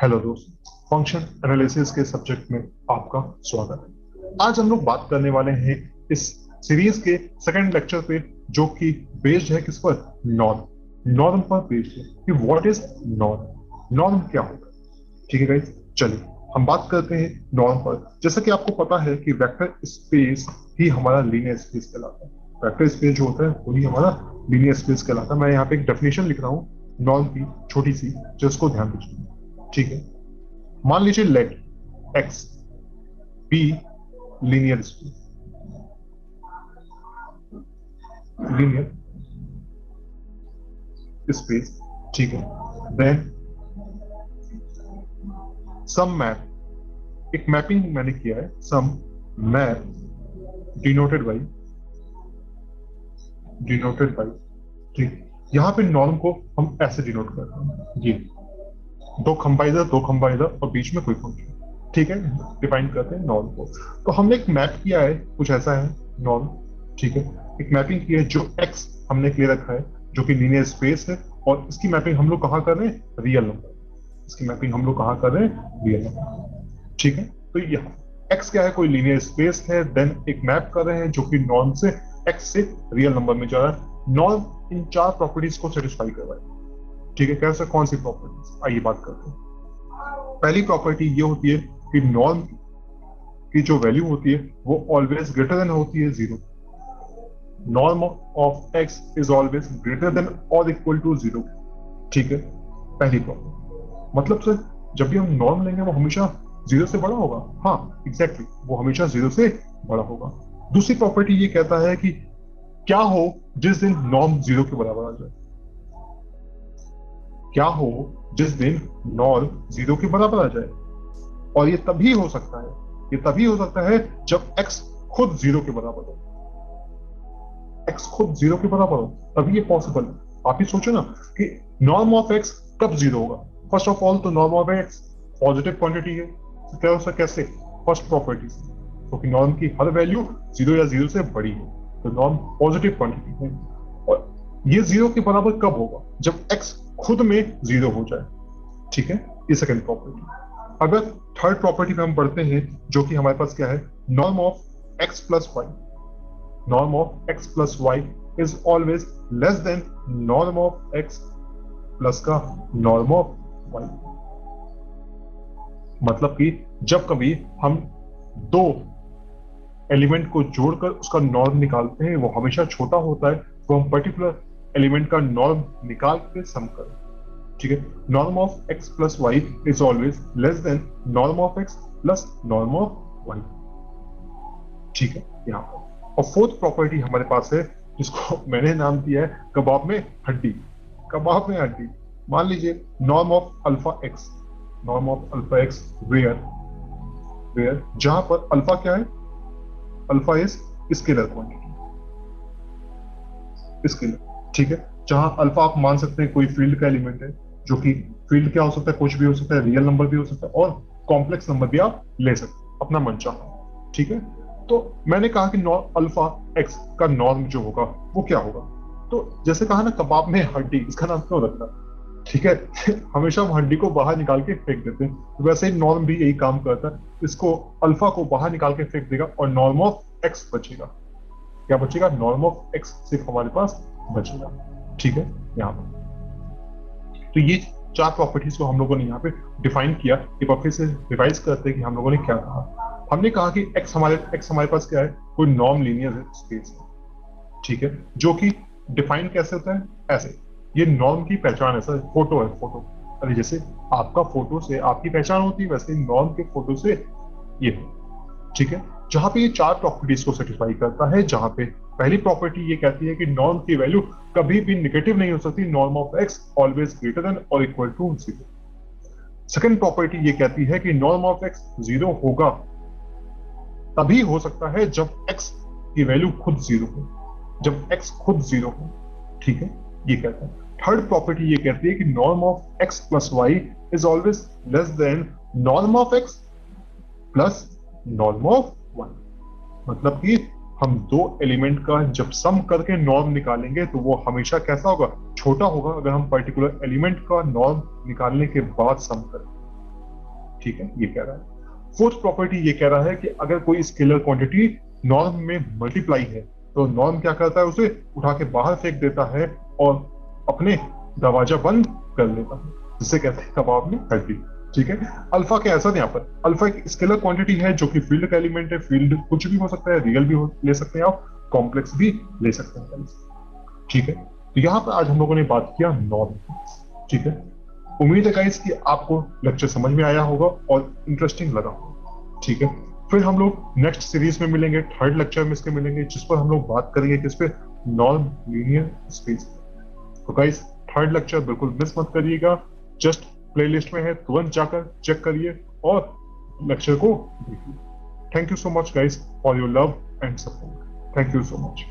Hello दोस्त, function analysis के subject में आपका स्वागत है। आज हम लोग बात करने वाले हैं इस सीरीज के सेकंड लेक्चर पे, जो कि बेस्ड है किस पर? नॉर्म। नॉर्म पर बेस्ड है कि व्हाट इज नॉर्म, नॉर्म क्या होता है। ठीक है गाइस, चलिए हम बात करते हैं नॉर्म पर। जैसा कि आपको पता है कि वेक्टर स्पेस ही हमारा लीनियर स्पेस कहलाता है। वेक्टर स्पेस जो होता है वही हमारा लीनियर स्पेस कहलाता है। मैं यहाँ पे एक डेफिनेशन लिख रहा हूँ नॉर्म की, छोटी सी, जिसको ध्यान दीजिए। ठीक है, मान लीजिए let x be linear space, linear space. ठीक है, देन सम मैप, एक मैपिंग मैंने किया है, some map denoted by, denoted by. ठीक, यहां पे नॉर्म को हम ऐसे डिनोट करते हैं, ये दो खंबा इधर, दो खंबा इधर, और बीच में कोई फंक्शन। ठीक है, डिफाइन करते हैं नॉर्म को। तो हमने एक मैप किया है, कुछ ऐसा है नॉर्म। ठीक है, एक मैपिंग की है जो एक्स हमने क्लियर रखा है, जो कि लीनियर स्पेस है, और इसकी मैपिंग हम लोग कहाँ कर रहे हैं? Real number. इसकी मैपिंग हम लोग कहाँ कर रहे हैं? Real number. ठीक है, तो यहाँ एक्स क्या है? कोई लीनियर स्पेस है, देन एक मैप कर रहे हैं जो कि नॉर्म से एक्स से रियल नंबर में जा रहा है। नॉर्म इन चार प्रॉपर्टीज को सेटिस्फाई कर रहा है। ठीक है, कैसे, कौन सी प्रॉपर्टीज, आइए बात करते हैं। पहली प्रॉपर्टी ये होती है कि नॉर्म की जो वैल्यू होती है वो ऑलवेज ग्रेटर देन होती है zero. Norm of x is always greater than और इक्वल टू जीरो। ठीक है, पहली प्रॉपर्टी। मतलब सर, जब भी हम नॉर्म लेंगे वो हमेशा जीरो से बड़ा होगा। हाँ एग्जैक्टली, वो हमेशा जीरो से बड़ा होगा। दूसरी प्रॉपर्टी ये कहता है कि क्या हो जिस दिन नॉर्म जीरो के बराबर आ जाए। क्या हो जिस दिन नॉर्म जीरो के बराबर आ जाए, और ये तभी हो सकता है, ये तभी हो सकता है जब x खुद जीरो के बराबर हो। x खुद जीरो के बराबर हो तभी ये पॉसिबल है। आप ही सोचो ना कि नॉर्म ऑफ x कब जीरो होगा। फर्स्ट ऑफ ऑल तो norm of x positive quantity है, तो क्या हो सकता, कैसे? फर्स्ट प्रॉपर्टी से, क्योंकि नॉर्म की हर वैल्यू जीरो या जीरो से बड़ी है, तो नॉर्म पॉजिटिव क्वांटिटी है। और ये जीरो के बराबर कब होगा? जब x खुद में जीरो हो जाए। ठीक है, ये सेकंड प्रॉपर्टी। अगर थर्ड प्रॉपर्टी में हम पढ़ते हैं, जो कि हमारे पास क्या है? Norm of x plus y, norm of x plus y is always less than norm of x plus का नॉर्म ऑफ वाई। मतलब कि जब कभी हम दो एलिमेंट को जोड़कर उसका नॉर्म निकालते हैं, वो हमेशा छोटा होता है, तो हम पर्टिकुलर एलिमेंट का नॉर्म निकाल के सम करें। ठीक है, norm of x plus y is always less than norm of x plus norm of y. ठीक है, यहाँ पर। और फोर्थ प्रॉपर्टी हमारे पास है, जिसको मैंने नाम दिया है कबाब में हड्डी। कबाब में हड्डी। मान लीजिए norm of alpha x, norm of alpha x where, where जहां पर अल्फा क्या है? Alpha is scalar quantity, scalar. ठीक है, जहां अल्फा आप मान सकते हैं कोई फील्ड का एलिमेंट है, जो कि फील्ड क्या हो सकता है? कुछ भी हो सकता है, रियल नंबर भी हो सकता है, और कॉम्प्लेक्स नंबर भी आप ले सकते हैं अपना मनचाहा। ठीक है, तो मैंने कहा कि अल्फा एक्स का नॉर्म जो होगा वो क्या होगा। तो जैसे कहा ना कबाब में हड्डी, इसका नाम क्यों रखा? ठीक है हमेशा हम हड्डी को बाहर निकाल के फेंक देते हैं, तो वैसे ही नॉर्म भी यही काम करता है। इसको अल्फा को बाहर निकाल के फेंक देगा और नॉर्म ऑफ एक्स बचेगा। क्या बचेगा? नॉर्म ऑफ एक्स सिर्फ हमारे पास बचेगा। ठीक है, यहाँ पर तो ये चार प्रॉपर्टीज को हम लोगों ने यहाँ पे डिफाइन किया। एक बार फिर से रिवाइज करते हैं कि हम लोगों ने क्या कहा। हमने कहा कि एक्स हमारे पास क्या है? कोई नॉन लीनियर स्पेस है। ठीक है, जो कि डिफाइन कैसे होता है? ऐसे, ये नॉर्म की पहचान है सर, फोटो है, फोटो। अरे जैसे आपका फोटो से आपकी पहचान होती है, वैसे नॉर्म के फोटो से ये है। ठीक है, जहां पे ये चार प्रॉपर्टीज को सेटिस्फाई करता है, जहां पे पहली प्रॉपर्टी ये कहती है कि नॉर्म की वैल्यू कभी भी नेगेटिव नहीं हो सकती, norm of x always greater than और equal to zero. Second property ये कहती है कि नॉर्म ऑफ एक्स जीरो होगा, तभी हो सकता है जब एक्स की वैल्यू खुद जीरो हो, जब एक्स खुद जीरो हो। ठीक है, ये कहता है। थर्ड प्रॉपर्टी ये कहती है कि norm of x plus y is always less than norm of x plus norm of one. मतलब कि हम दो एलिमेंट का जब सम करके नॉर्म निकालेंगे तो वो हमेशा कैसा होगा? छोटा होगा, अगर हम पर्टिकुलर एलिमेंट का नॉर्म निकालने के बाद सम करें। ठीक है, ये कह रहा है। फोर्थ प्रॉपर्टी ये कह रहा है कि अगर कोई स्केलर क्वांटिटी नॉर्म में मल्टीप्लाई है तो नॉर्म क्या करता है, उसे उठा के बाहर फेंक देता है और अपने दरवाजा बंद कर लेता है, जिसे कहते हैं कबाब में हड्डी। ठीक है, अल्फा क्या है सर, यहाँ पर अल्फा एक स्केलर क्वांटिटी है जो कि फील्ड का एलिमेंट है। फील्ड कुछ भी हो सकता है, रियल भी ले सकते हैं आप, कॉम्प्लेक्स भी ले सकते हैं। ठीक है, तो यहाँ पर आज हम लोगों ने बात किया नॉर्म। ठीक है, उम्मीद है गाइस कि आपको लेक्चर समझ में आया होगा और इंटरेस्टिंग लगा होगा। ठीक है, फिर हम लोग नेक्स्ट सीरीज में मिलेंगे, थर्ड लेक्चर में इसके मिलेंगे, जिस पर हम लोग बात करेंगे किस पे, नॉन लीनियर स्पेस। तो गाइस थर्ड लेक्चर बिल्कुल मिस मत करिएगा, जस्ट प्लेलिस्ट में है, तुरंत जाकर चेक करिए और लेक्चर को देखिए। Thank you so much guys for your love and support. Thank you so much.